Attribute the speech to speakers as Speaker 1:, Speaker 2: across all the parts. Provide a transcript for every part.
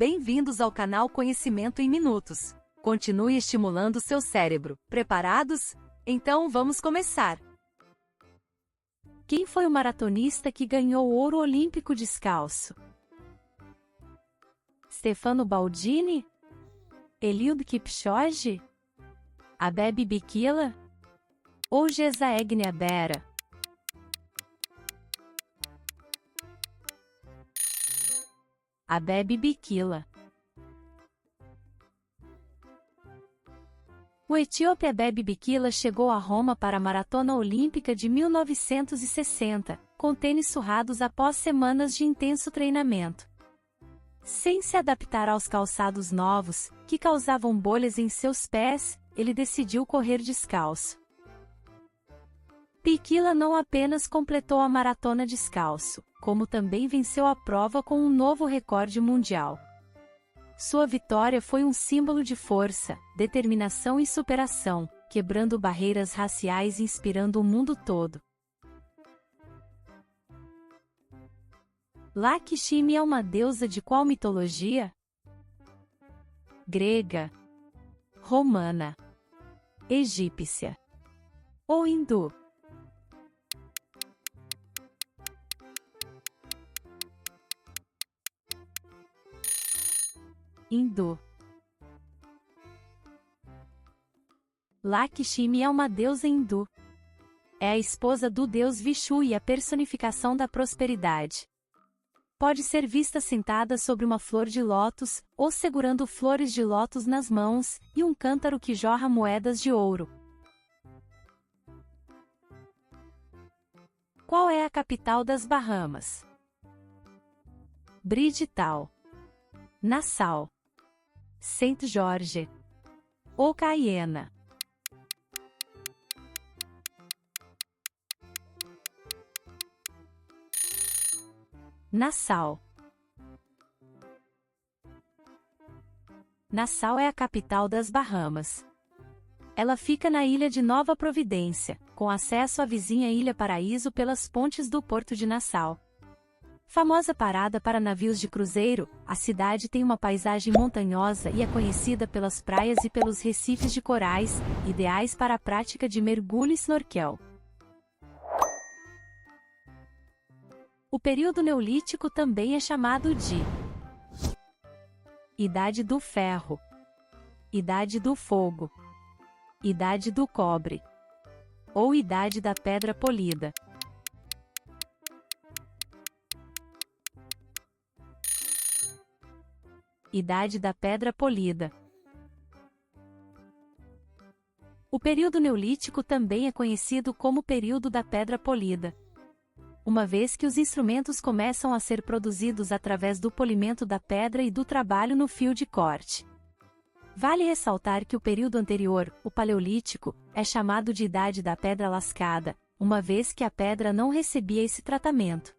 Speaker 1: Bem-vindos ao canal Conhecimento em Minutos. Continue estimulando seu cérebro. Preparados? Então vamos começar!
Speaker 2: Quem foi o maratonista que ganhou o ouro olímpico descalço? Stefano Baldini? Eliud Kipchoge? Abebe Bikila? Ou Jesaeg Niabera? Abebe Bikila. O etíope Abebe Bikila chegou a Roma para a Maratona Olímpica de 1960, com tênis surrados após semanas de intenso treinamento. Sem se adaptar aos calçados novos, que causavam bolhas em seus pés, ele decidiu correr descalço. Bikila não apenas completou a maratona descalço, como também venceu a prova com um novo recorde mundial. Sua vitória foi um símbolo de força, determinação e superação, quebrando barreiras raciais e inspirando o mundo todo. Lakshmi é uma deusa de qual mitologia? Grega, romana, egípcia ou hindu? Hindu. Lakshmi é uma deusa hindu. É a esposa do deus Vishu e a personificação da prosperidade. Pode ser vista sentada sobre uma flor de lótus, ou segurando flores de lótus nas mãos, e um cântaro que jorra moedas de ouro. Qual é a capital das Bahamas? Bridgetown, Nassau, Saint George ou Cayena? Nassau. Nassau é a capital das Bahamas. Ela fica na ilha de Nova Providência, com acesso à vizinha Ilha Paraíso pelas pontes do Porto de Nassau. Famosa parada para navios de cruzeiro, a cidade tem uma paisagem montanhosa e é conhecida pelas praias e pelos recifes de corais, ideais para a prática de mergulho e snorkel. O período neolítico também é chamado de Idade do Ferro, Idade do Fogo, Idade do Cobre ou Idade da Pedra Polida. Idade da Pedra Polida. O período neolítico também é conhecido como período da Pedra Polida, uma vez que os instrumentos começam a ser produzidos através do polimento da pedra e do trabalho no fio de corte. Vale ressaltar que o período anterior, o Paleolítico, é chamado de Idade da Pedra Lascada, uma vez que a pedra não recebia esse tratamento.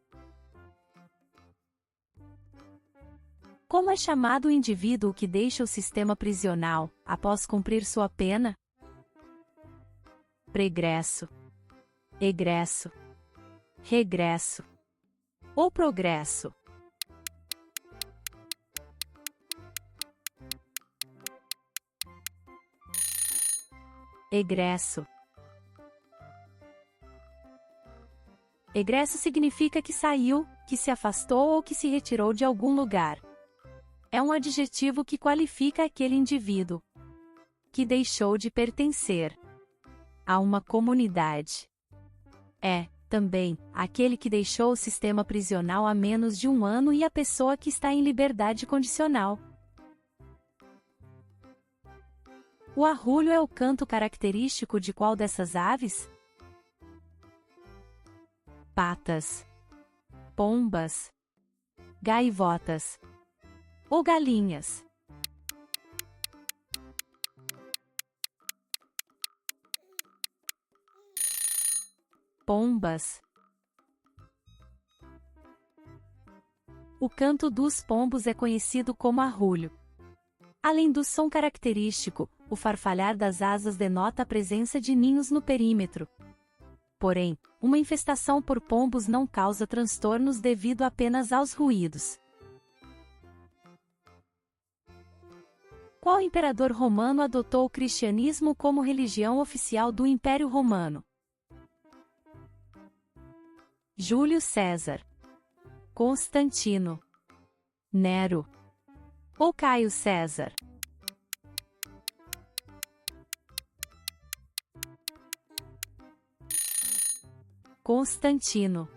Speaker 2: Como é chamado o indivíduo que deixa o sistema prisional, após cumprir sua pena? Pregresso, egresso, regresso ou progresso? Egresso. Egresso significa que saiu, que se afastou ou que se retirou de algum lugar. É um adjetivo que qualifica aquele indivíduo que deixou de pertencer a uma comunidade. É, também, aquele que deixou o sistema prisional há menos de um ano e a pessoa que está em liberdade condicional. O arrulho é o canto característico de qual dessas aves? Patas, pombas, gaivotas ou galinhas? Pombas. O canto dos pombos é conhecido como arrulho. Além do som característico, o farfalhar das asas denota a presença de ninhos no perímetro. Porém, uma infestação por pombos não causa transtornos devido apenas aos ruídos. Qual imperador romano adotou o cristianismo como religião oficial do Império Romano? Júlio César, Constantino, Nero ou Caio César? Constantino.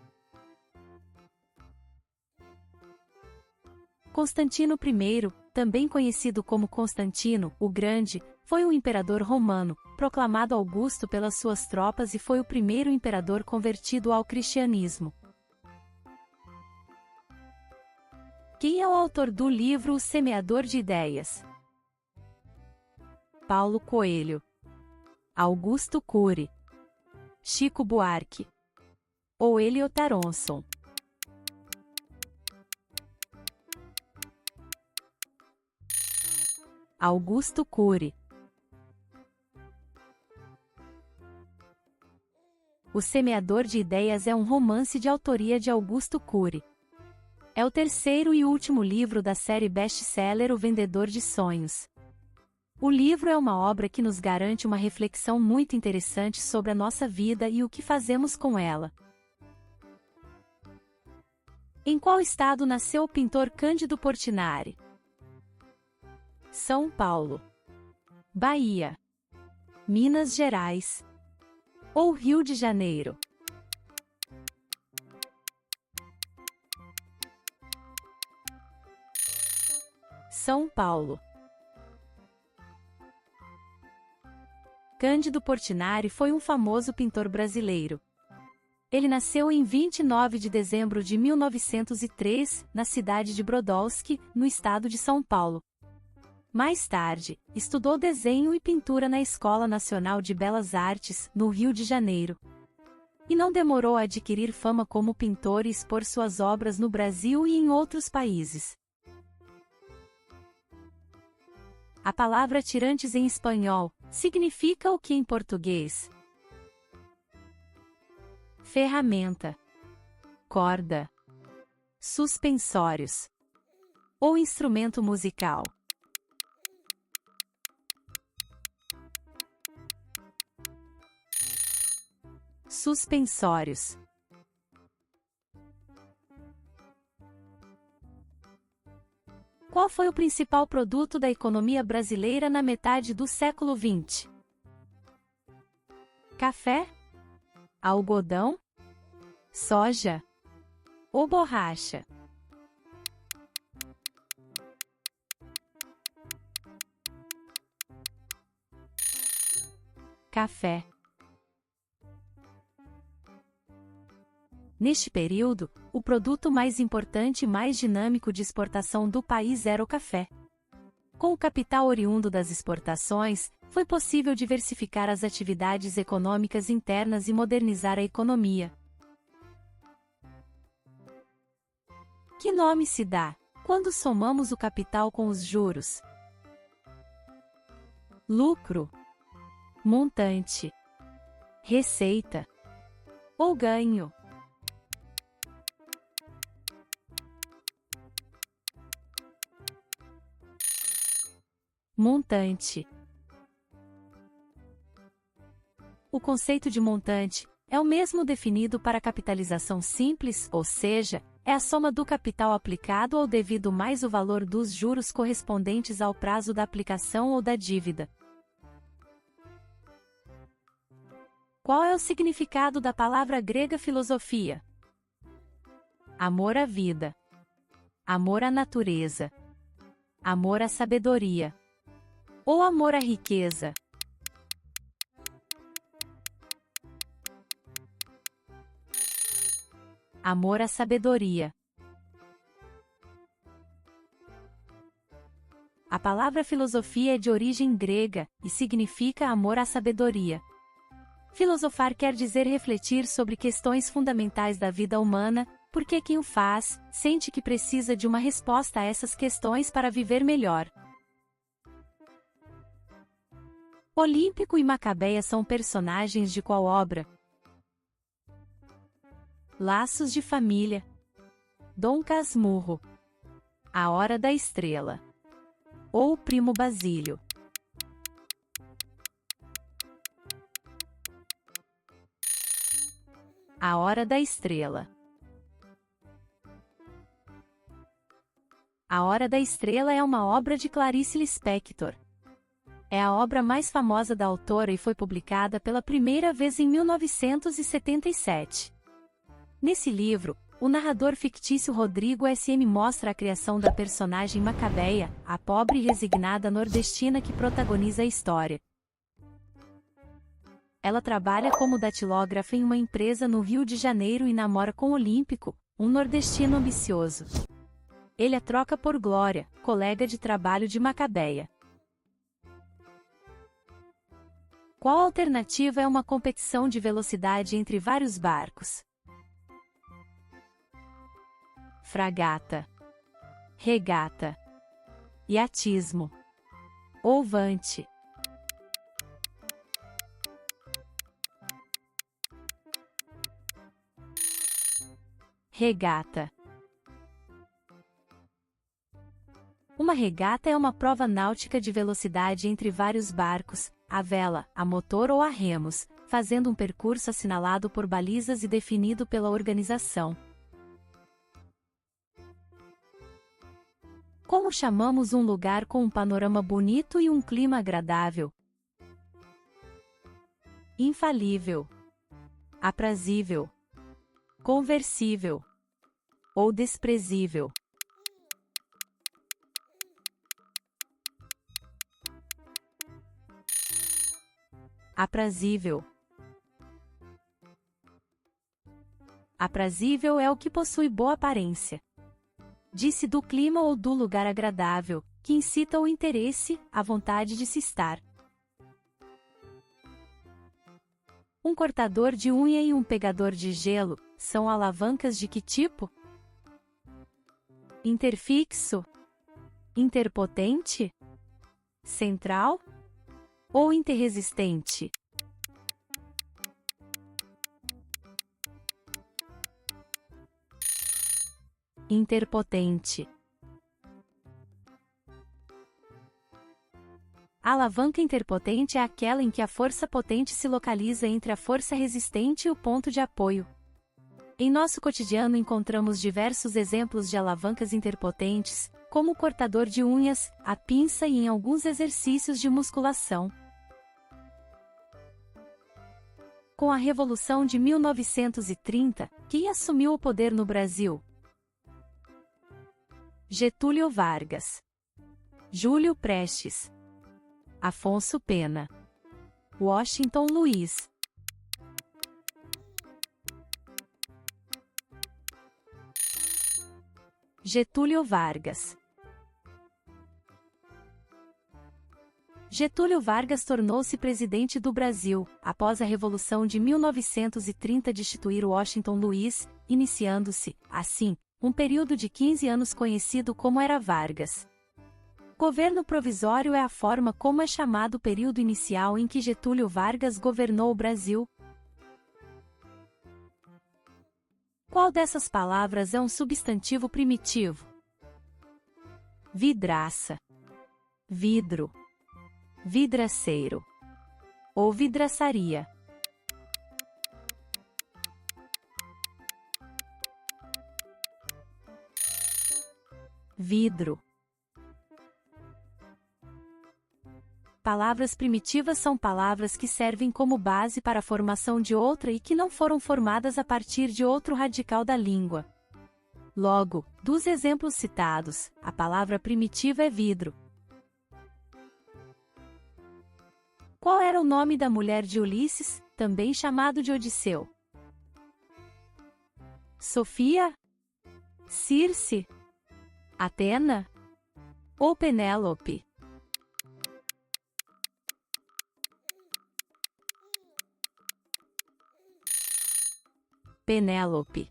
Speaker 2: Constantino I, também conhecido como Constantino, o Grande, foi um imperador romano, proclamado Augusto pelas suas tropas e foi o primeiro imperador convertido ao cristianismo. Quem é o autor do livro O Semeador de Ideias? Paulo Coelho, Augusto Cury, Chico Buarque ou Eliot Aronson? Augusto Cury. O Semeador de Ideias é um romance de autoria de Augusto Cury. É o terceiro e último livro da série best-seller O Vendedor de Sonhos. O livro é uma obra que nos garante uma reflexão muito interessante sobre a nossa vida e o que fazemos com ela. Em qual estado nasceu o pintor Cândido Portinari? São Paulo, Bahia, Minas Gerais ou Rio de Janeiro? São Paulo. Cândido Portinari foi um famoso pintor brasileiro. Ele nasceu em 29 de dezembro de 1903, na cidade de Brodowski, no estado de São Paulo. Mais tarde, estudou desenho e pintura na Escola Nacional de Belas Artes, no Rio de Janeiro. E não demorou a adquirir fama como pintor e expor suas obras no Brasil e em outros países. A palavra tirantes em espanhol significa o que em português? Ferramenta, corda, suspensórios ou instrumento musical? Suspensórios. Qual foi o principal produto da economia brasileira na metade do século XX? Café? Algodão? Soja? Ou borracha? Café. Neste período, o produto mais importante e mais dinâmico de exportação do país era o café. Com o capital oriundo das exportações, foi possível diversificar as atividades econômicas internas e modernizar a economia. Que nome se dá quando somamos o capital com os juros? Lucro, montante, receita ou ganho? Montante. O conceito de montante é o mesmo definido para a capitalização simples, ou seja, é a soma do capital aplicado ao devido mais o valor dos juros correspondentes ao prazo da aplicação ou da dívida. Qual é o significado da palavra grega filosofia? Amor à vida, amor à natureza, amor à sabedoria ou amor à riqueza? Amor à sabedoria. A palavra filosofia é de origem grega e significa amor à sabedoria. Filosofar quer dizer refletir sobre questões fundamentais da vida humana, porque quem o faz sente que precisa de uma resposta a essas questões para viver melhor. Olímpico e Macabeia são personagens de qual obra? Laços de Família, Dom Casmurro, A Hora da Estrela ou o primo Basílio. A Hora da Estrela. A Hora da Estrela é uma obra de Clarice Lispector. É a obra mais famosa da autora e foi publicada pela primeira vez em 1977. Nesse livro, o narrador fictício Rodrigo S.M. mostra a criação da personagem Macabeia, a pobre e resignada nordestina que protagoniza a história. Ela trabalha como datilógrafa em uma empresa no Rio de Janeiro e namora com Olímpico, um nordestino ambicioso. Ele a troca por Glória, colega de trabalho de Macabeia. Qual alternativa é uma competição de velocidade entre vários barcos? Fragata, regata, iatismo ou vante. Regata. Uma regata é uma prova náutica de velocidade entre vários barcos, a vela, a motor ou a remos, fazendo um percurso assinalado por balizas e definido pela organização. Como chamamos um lugar com um panorama bonito e um clima agradável? Infalível, aprazível, conversível ou desprezível. Aprazível. Aprazível é o que possui boa aparência. Diz-se do clima ou do lugar agradável, que incita o interesse, a vontade de se estar. Um cortador de unha e um pegador de gelo são alavancas de que tipo? Interfixo? Interpotente? Central? Ou interresistente? Interpotente. A alavanca interpotente é aquela em que a força potente se localiza entre a força resistente e o ponto de apoio. Em nosso cotidiano encontramos diversos exemplos de alavancas interpotentes, como o cortador de unhas, a pinça e em alguns exercícios de musculação. Com a Revolução de 1930, quem assumiu o poder no Brasil? Getúlio Vargas, Júlio Prestes, Afonso Pena, Washington Luiz. Getúlio Vargas. Getúlio Vargas tornou-se presidente do Brasil, após a Revolução de 1930 destituir Washington Luiz, iniciando-se, assim, um período de 15 anos conhecido como Era Vargas. Governo provisório é a forma como é chamado o período inicial em que Getúlio Vargas governou o Brasil. Qual dessas palavras é um substantivo primitivo? Vidraça, vidro, vidraceiro ou vidraçaria. Vidro. Palavras primitivas são palavras que servem como base para a formação de outra e que não foram formadas a partir de outro radical da língua. Logo, dos exemplos citados, a palavra primitiva é vidro. Qual era o nome da mulher de Ulisses, também chamado de Odisseu? Sofia? Circe? Atena? Ou Penélope? Penélope.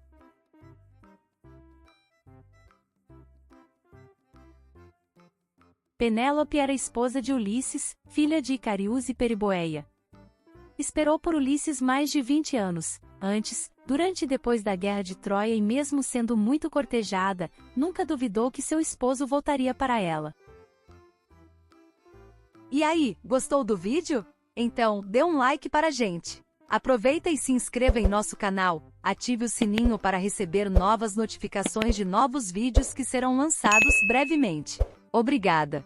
Speaker 2: Penélope era esposa de Ulisses, filha de Icarius e Periboéia. Esperou por Ulisses mais de 20 anos. Antes, durante e depois da Guerra de Troia e mesmo sendo muito cortejada, nunca duvidou que seu esposo voltaria para ela.
Speaker 1: E aí, gostou do vídeo? Então, dê um like para a gente. Aproveita e se inscreva em nosso canal, ative o sininho para receber novas notificações de novos vídeos que serão lançados brevemente. Obrigada!